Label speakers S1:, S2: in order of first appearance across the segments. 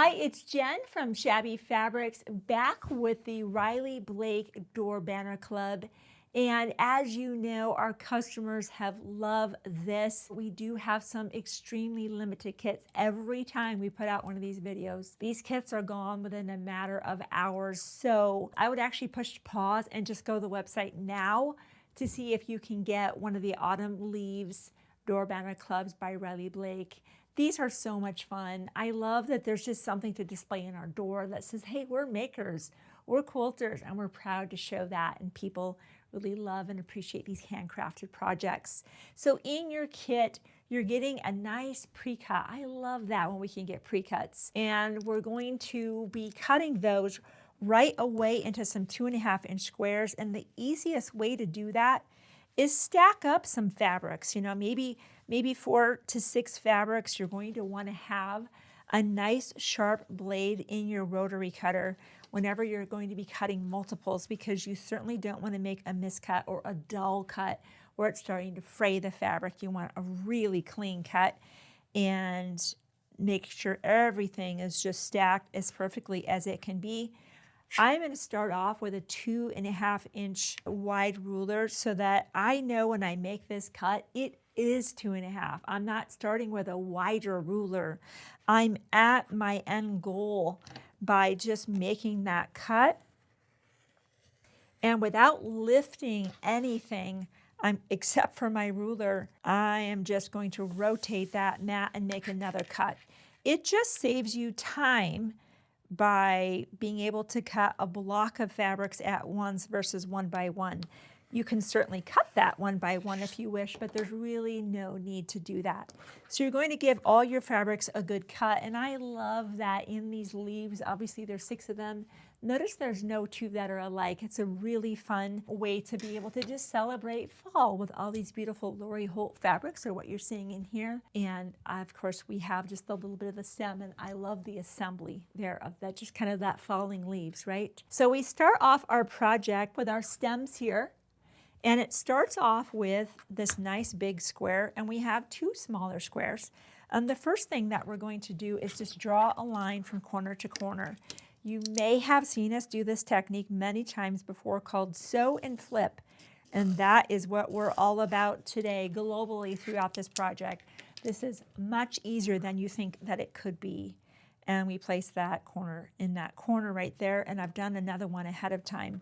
S1: Hi, it's Jen from Shabby Fabrics, back with the Riley Blake Door Banner Club. And as you know, our customers have loved this. We do have some extremely limited kits every time we put out one of these videos. These kits are gone within a matter of hours. So I would actually push pause and just go to the website now to see if you can get one of the Autumn Leaves Door Banner Clubs by Riley Blake. These are so much fun. I love that there's just something to display in our door that says, hey, we're makers, we're quilters, and we're proud to show that. And people really love and appreciate these handcrafted projects. So in your kit, you're getting a nice pre-cut. I love that when we can get pre-cuts. And we're going to be cutting those right away into some 2.5-inch squares. And the easiest way to do that is stack up some fabrics. You know, maybe 4 to 6 fabrics. You're going to want to have a nice sharp blade in your rotary cutter whenever you're going to be cutting multiples, because you certainly don't want to make a miscut or a dull cut where it's starting to fray the fabric. You want a really clean cut and make sure everything is just stacked as perfectly as it can be. I'm going to start off with a 2.5-inch wide ruler so that I know when I make this cut, it is 2.5. I'm not starting with a wider ruler. I'm at my end goal by just making that cut. And without lifting anything, except for my ruler, I am just going to rotate that mat and make another cut. It just saves you time by being able to cut a block of fabrics at once versus one by one. You can certainly cut that one by one if you wish, but there's really no need to do that. So you're going to give all your fabrics a good cut, and I love that in these leaves, obviously there's 6 of them. Notice there's no 2 that are alike. It's a really fun way to be able to just celebrate fall with all these beautiful Lori Holt fabrics, or what you're seeing in here. And of course we have just a little bit of the stem, and I love the assembly there of that, just kind of that falling leaves, right? So we start off our project with our stems here. And it starts off with this nice big square, and we have 2 smaller squares. And the first thing that we're going to do is just draw a line from corner to corner. You may have seen us do this technique many times before, called sew and flip. And that is what we're all about today globally throughout this project. This is much easier than you think that it could be. And we place that corner in that corner right there, and I've done another one ahead of time.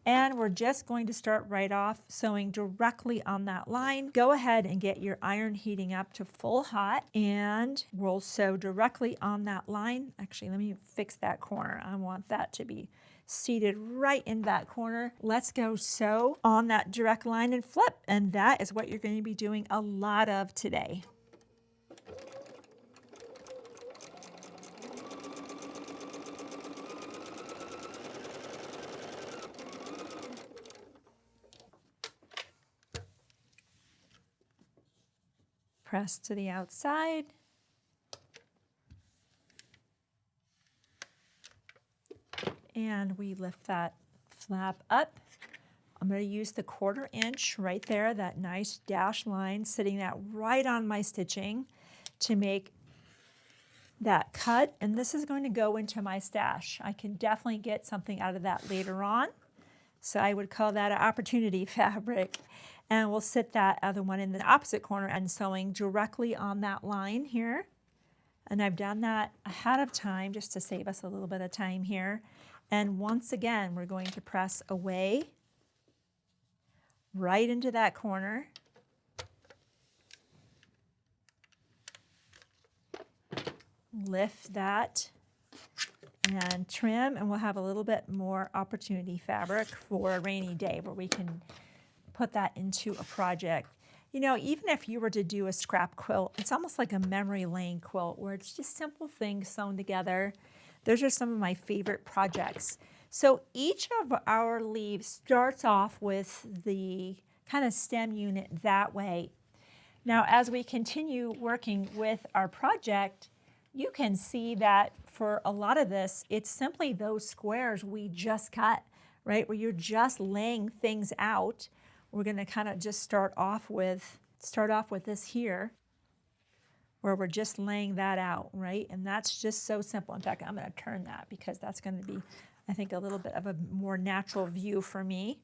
S1: And we're just going to start right off sewing directly on that line. Go ahead and get your iron heating up to full hot, and we'll sew directly on that line. Actually, let me fix that corner. I want that to be seated right in that corner. Let's go sew on that direct line and flip. And that is what you're going to be doing a lot of today. Press to the outside. And we lift that flap up. I'm going to use the 1/4 inch right there, that nice dash line, sitting that right on my stitching to make that cut. And this is going to go into my stash. I can definitely get something out of that later on. So I would call that an opportunity fabric. And we'll sit that other one in the opposite corner and sewing directly on that line here. And I've done that ahead of time just to save us a little bit of time here. And once again, we're going to press away right into that corner. Lift that and trim, and we'll have a little bit more opportunity fabric for a rainy day where we can put that into a project. You know, even if you were to do a scrap quilt, it's almost like a memory lane quilt where it's just simple things sewn together. Those are some of my favorite projects. So each of our leaves starts off with the kind of stem unit that way. Now, as we continue working with our project, you can see that for a lot of this, it's simply those squares we just cut, right? Where you're just laying things out. We're going to kind of just start off with this here. where we're just laying that out, right? And that's just so simple. In fact, I'm going to turn that because that's going to be, I think, a little bit of a more natural view for me,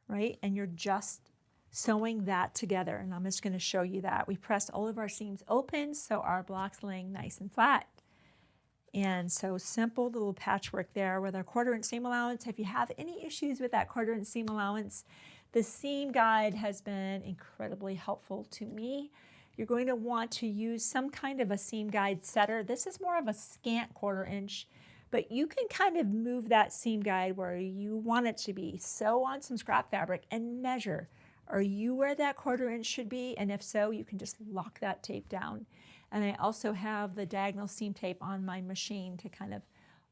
S1: right? And you're just sewing that together. And I'm just going to show you that. We pressed all of our seams open, so our block's laying nice and flat. And so simple little patchwork there with our 1/4" seam allowance. If you have any issues with that 1/4" seam allowance, the seam guide has been incredibly helpful to me. You're going to want to use some kind of a seam guide setter. This is more of a scant 1/4", but you can kind of move that seam guide where you want it to be. Sew on some scrap fabric and measure. Are you where that 1/4" should be? And if so, you can just lock that tape down. And I also have the diagonal seam tape on my machine to kind of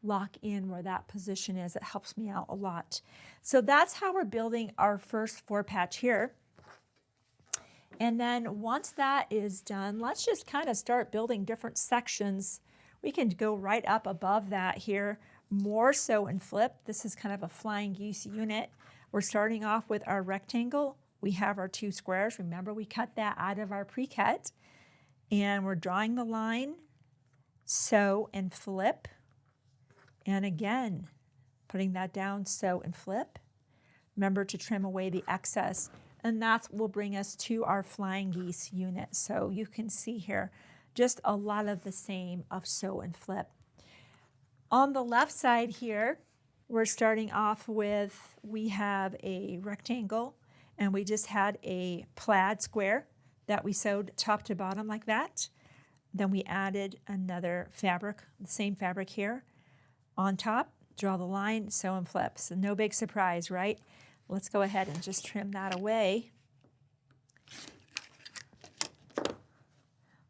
S1: lock in where that position is. It helps me out a lot. So that's how we're building our first 4-patch here. And then once that is done, let's just kind of start building different sections. We can go right up above that here, more sew and flip. This is kind of a flying geese unit. We're starting off with our rectangle. We have our 2 squares. Remember, we cut that out of our pre-cut. And we're drawing the line, sew and flip. And again, putting that down, sew and flip. Remember to trim away the excess. And that will bring us to our flying geese unit. So you can see here, just a lot of the same of sew and flip. On the left side here, we're starting off with, we have a rectangle, and we just had a plaid square that we sewed top to bottom like that. Then we added another fabric, the same fabric here. On top, draw the line, sew and flip. So no big surprise, right? Let's go ahead and just trim that away.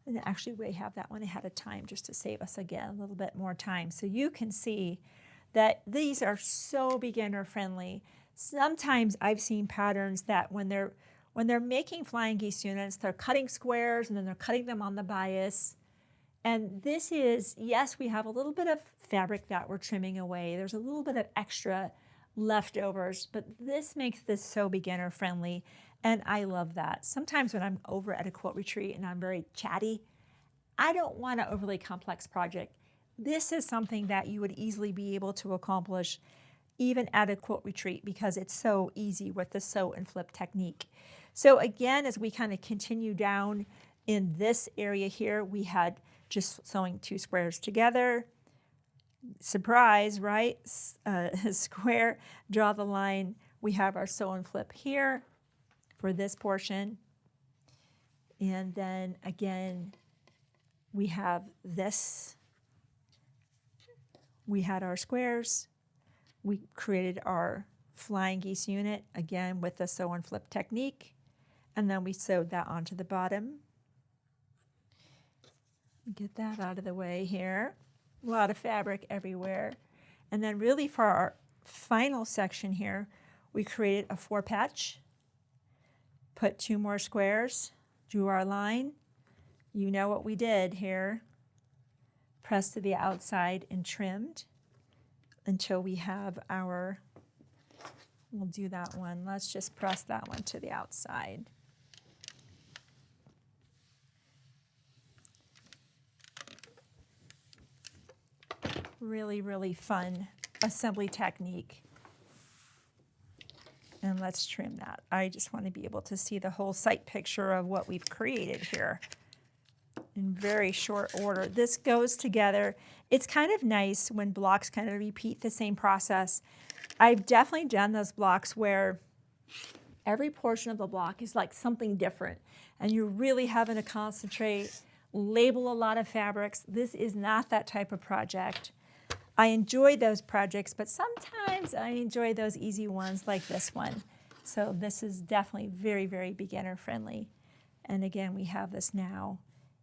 S1: And actually we have that one ahead of time just to save us again a little bit more time. So you can see that these are so beginner friendly. Sometimes I've seen patterns that when they're making flying geese units, they're cutting squares and then they're cutting them on the bias. And this is, yes, we have a little bit of fabric that we're trimming away. There's a little bit of extra leftovers, but this makes this so beginner friendly. And I love that. Sometimes when I'm over at a quilt retreat and I'm very chatty, I don't want an overly complex project. This is something that you would easily be able to accomplish even at a quilt retreat because it's so easy with the sew and flip technique. So again, as we kind of continue down in this area here, we had just sewing 2 squares together. Surprise, right? Square, draw the line. We have our sew and flip here for this portion. And then again, we have this. We had our squares. We created our flying geese unit, again with the sew and flip technique. And then we sewed that onto the bottom. Get that out of the way here. A lot of fabric everywhere. And then really for our final section here, we created a 4-patch, put 2 more squares, drew our line. You know what we did here. Pressed to the outside and trimmed until we have our, we'll do that one. Let's just press that one to the outside. Really, really fun assembly technique. And let's trim that. I just want to be able to see the whole sight picture of what we've created here in very short order. This goes together. It's kind of nice when blocks kind of repeat the same process. I've definitely done those blocks where every portion of the block is like something different and you're really having to concentrate, label a lot of fabrics. This is not that type of project. I enjoy those projects, but sometimes I enjoy those easy ones like this one. So this is definitely very, very beginner friendly. And again, we have this now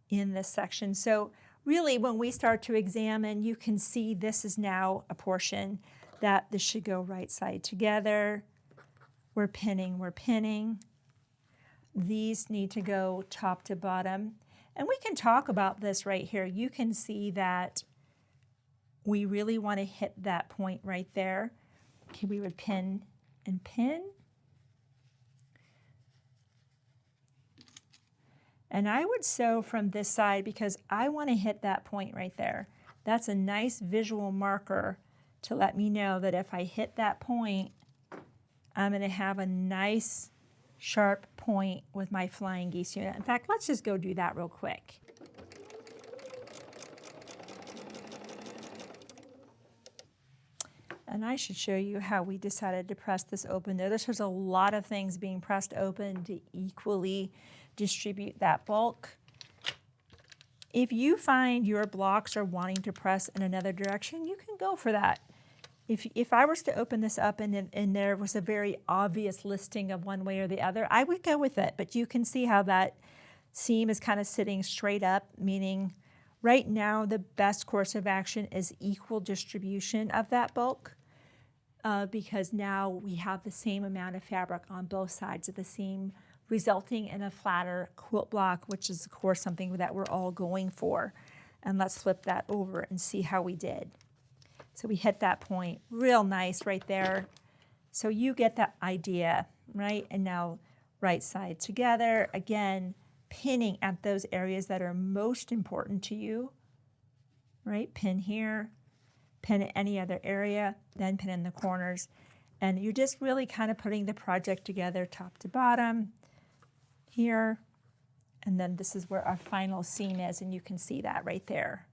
S1: in this section. So really when we start to examine, you can see this is now a portion that this should go right side together. We're pinning. These need to go top to bottom. And we can talk about this right here. You can see that we really want to hit that point right there. Okay, we would pin and pin. And I would sew from this side because I want to hit that point right there. That's a nice visual marker to let me know that if I hit that point, I'm going to have a nice sharp point with my flying geese unit. In fact, let's just go do that real quick. And I should show you how we decided to press this open. Notice there's a lot of things being pressed open to equally distribute that bulk. If you find your blocks are wanting to press in another direction, you can go for that. If I was to open this up and there was a very obvious listing of one way or the other, I would go with it. But you can see how that seam is kind of sitting straight up, meaning right now the best course of action is equal distribution of that bulk. Because now we have the same amount of fabric on both sides of the seam, resulting in a flatter quilt block, which is of course something that we're all going for. And let's flip that over and see how we did. So we hit that point real nice right there. So you get that idea, right? And now right side together, again, pinning at those areas that are most important to you, right? Pin here, pin at any other area, then pin in the corners. And you're just really kind of putting the project together top to bottom here. And then this is where our final seam is, and you can see that right there.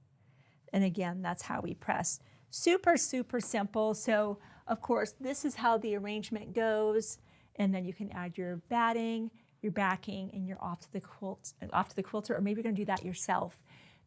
S1: And again, that's how we press. Super, super simple. So of course, this is how the arrangement goes. And then you can add your batting, your backing, and you're off to the quilter, or maybe you're gonna do that yourself.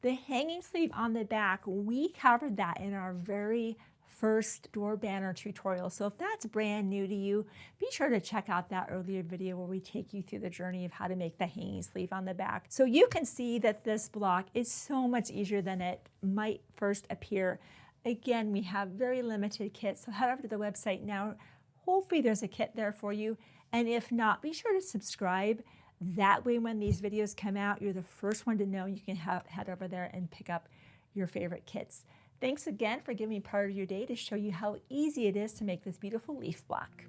S1: The hanging sleeve on the back, we covered that in our very first door banner tutorial. So if that's brand new to you, be sure to check out that earlier video where we take you through the journey of how to make the hanging sleeve on the back. So you can see that this block is so much easier than it might first appear. Again, we have very limited kits, so head over to the website now. Hopefully there's a kit there for you. And if not, be sure to subscribe. That way when these videos come out, you're the first one to know. You can head over there and pick up your favorite kits. Thanks again for giving me part of your day to show you how easy it is to make this beautiful leaf block.